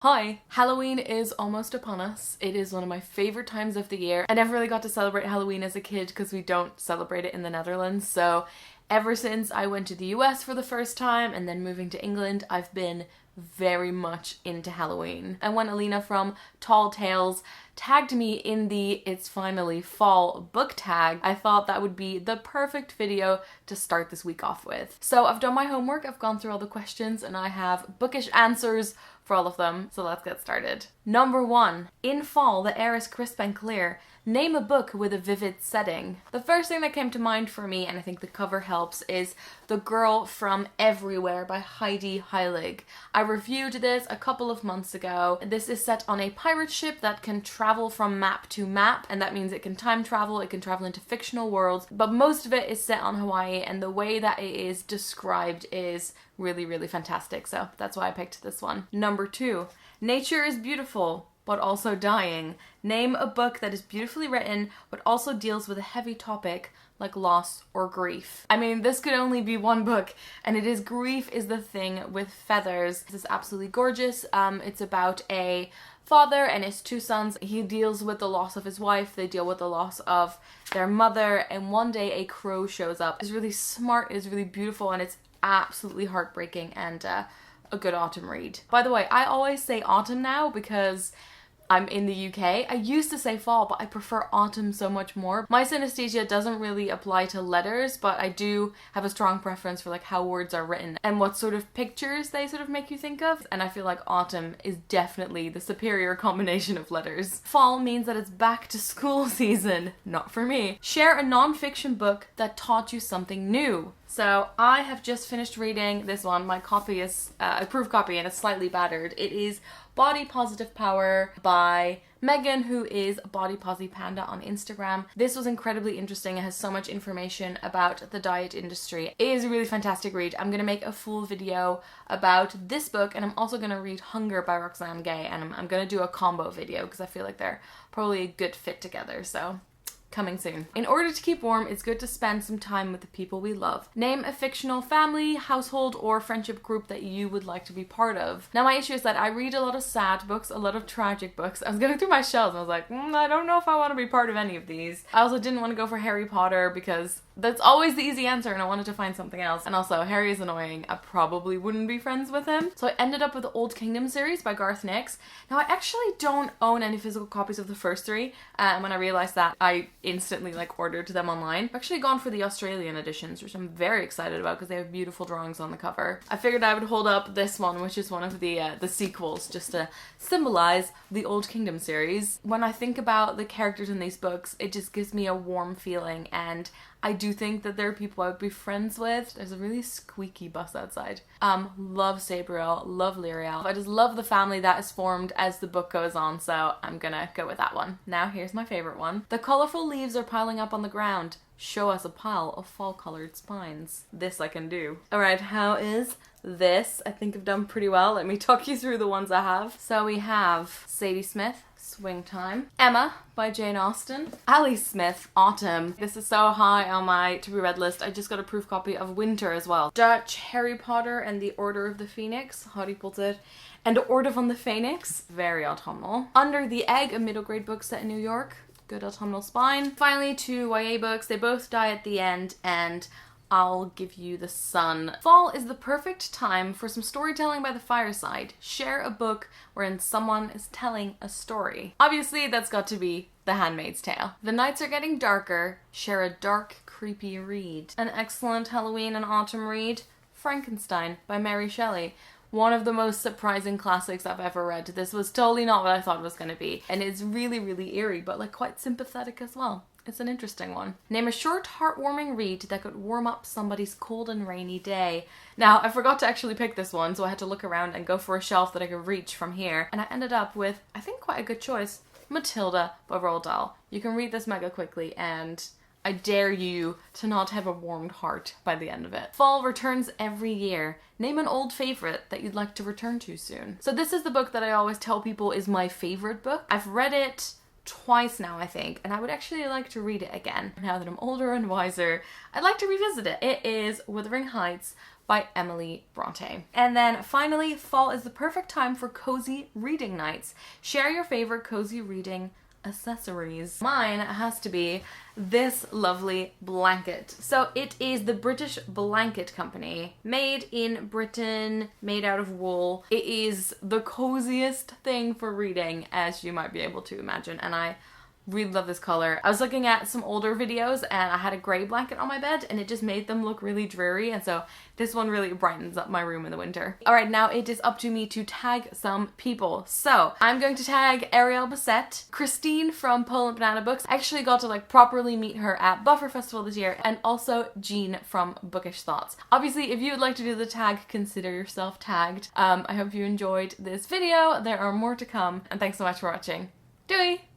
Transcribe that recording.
Hi! Halloween is almost upon us. It is one of my favourite times of the year. I never really got to celebrate Halloween as a kid because we don't celebrate it in the Netherlands, so ever since I went to the US for the first time and then moving to England, I've been very much into Halloween. And when Alina from Tall Tales tagged me in the It's Finally Fall book tag, I thought that would be the perfect video to start this week off with. So I've done my homework, I've gone through all the questions, and I have bookish answers for all of them, so let's get started. Number 1. In fall, the air is crisp and clear. Name a book with a vivid setting. The first thing that came to mind for me, and I think the cover helps, is The Girl from Everywhere by Heidi Heilig. I reviewed this a couple of months ago. This is set on a pirate ship that can travel from map to map, and that means it can time travel, it can travel into fictional worlds, but most of it is set on Hawaii, and the way that it is described is really fantastic, so that's why I picked this one. Number 2. Nature is beautiful, but also dying. Name a book that is beautifully written, but also deals with a heavy topic like loss or grief. I mean, this could only be one book, and it is Grief is the Thing with Feathers. This is absolutely gorgeous. It's about a father and his 2 sons. He deals with the loss of his wife, they deal with the loss of their mother, and one day a crow shows up. It's really smart, it's really beautiful, and it's absolutely heartbreaking and a good autumn read. By the way, I always say autumn now because I'm in the UK. I used to say fall, but I prefer autumn so much more. My synesthesia doesn't really apply to letters, but I do have a strong preference for like how words are written and what sort of pictures they sort of make you think of. And I feel like autumn is definitely the superior combination of letters. Fall means that it's back to school season. Not for me. Share a non-fiction book that taught you something new. So I have just finished reading this one. My copy is a proof copy and it's slightly battered. It is Body Positive Power by Megan, who is Body Posy Panda on Instagram. This was incredibly interesting. It has so much information about the diet industry. It is a really fantastic read. I'm going to make a full video about this book, and I'm also going to read Hunger by Roxane Gay, and I'm going to do a combo video because I feel like they're probably a good fit together. So coming soon. In order to keep warm, it's good to spend some time with the people we love. Name a fictional family, household, or friendship group that you would like to be part of. Now my issue is that I read a lot of sad books, a lot of tragic books. I was going through my shelves and I was like, I don't know if I want to be part of any of these. I also didn't want to go for Harry Potter because that's always the easy answer and I wanted to find something else. And also, Harry is annoying. I probably wouldn't be friends with him. So I ended up with the Old Kingdom series by Garth Nix. Now I actually don't own any physical copies of the first 3, and when I realized that, I instantly ordered them online. I've actually gone for the Australian editions, which I'm very excited about because they have beautiful drawings on the cover. I figured I would hold up this one, which is one of the sequels, just to symbolize the Old Kingdom series. When I think about the characters in these books, it just gives me a warm feeling, and I do think that there are people I would be friends with. There's a really squeaky bus outside. Love Sabriel, love Lyriel. I just love the family that is formed as the book goes on, so I'm gonna go with that one. Now here's my favorite one. The colourful leaves are piling up on the ground. Show us a pile of fall-coloured spines. This I can do. Alright, how is this? I think I've done pretty well. Let me talk you through the ones I have. So we have Sadie Smith, Swing Time. Emma by Jane Austen. Ali Smith, Autumn. This is so high on my to-be-read list. I just got a proof copy of Winter as well. Dutch, Harry Potter and the Order of the Phoenix, how do you put it? And Order van the Phoenix, very autumnal. Under the Egg, a middle grade book set in New York. Good autumnal spine. Finally, 2 YA books. They both die at the end, and I'll give you The Sun. Fall is the perfect time for some storytelling by the fireside. Share a book wherein someone is telling a story. Obviously, that's got to be The Handmaid's Tale. The nights are getting darker. Share a dark, creepy read. An excellent Halloween and autumn read, Frankenstein by Mary Shelley. One of the most surprising classics I've ever read. This was totally not what I thought it was going to be. And it's really eerie, but quite sympathetic as well. It's an interesting one. Name a short, heartwarming read that could warm up somebody's cold and rainy day. Now, I forgot to actually pick this one, so I had to look around and go for a shelf that I could reach from here. And I ended up with, I think, quite a good choice. Matilda by Roald Dahl. You can read this mega quickly, and I dare you to not have a warmed heart by the end of it. Fall returns every year. Name an old favorite that you'd like to return to soon. So this is the book that I always tell people is my favorite book. I've read it twice now, I think, and I would actually like to read it again. Now that I'm older and wiser, I'd like to revisit it. It is Wuthering Heights by Emily Bronte. And then finally, fall is the perfect time for cozy reading nights. Share your favorite cozy reading accessories. Mine has to be this lovely blanket. So it is the British Blanket Company, made in Britain, made out of wool. It is the coziest thing for reading, as you might be able to imagine, and I really love this color. I was looking at some older videos and I had a gray blanket on my bed and it just made them look really dreary, and so this one really brightens up my room in the winter. Alright, now it is up to me to tag some people. So I'm going to tag Ariel Bassett, Christine from Poland Banana Books. I actually got to like properly meet her at Buffer Festival this year, and also Jean from Bookish Thoughts. Obviously, if you would like to do the tag, consider yourself tagged. I hope you enjoyed this video. There are more to come, and thanks so much for watching. Doei!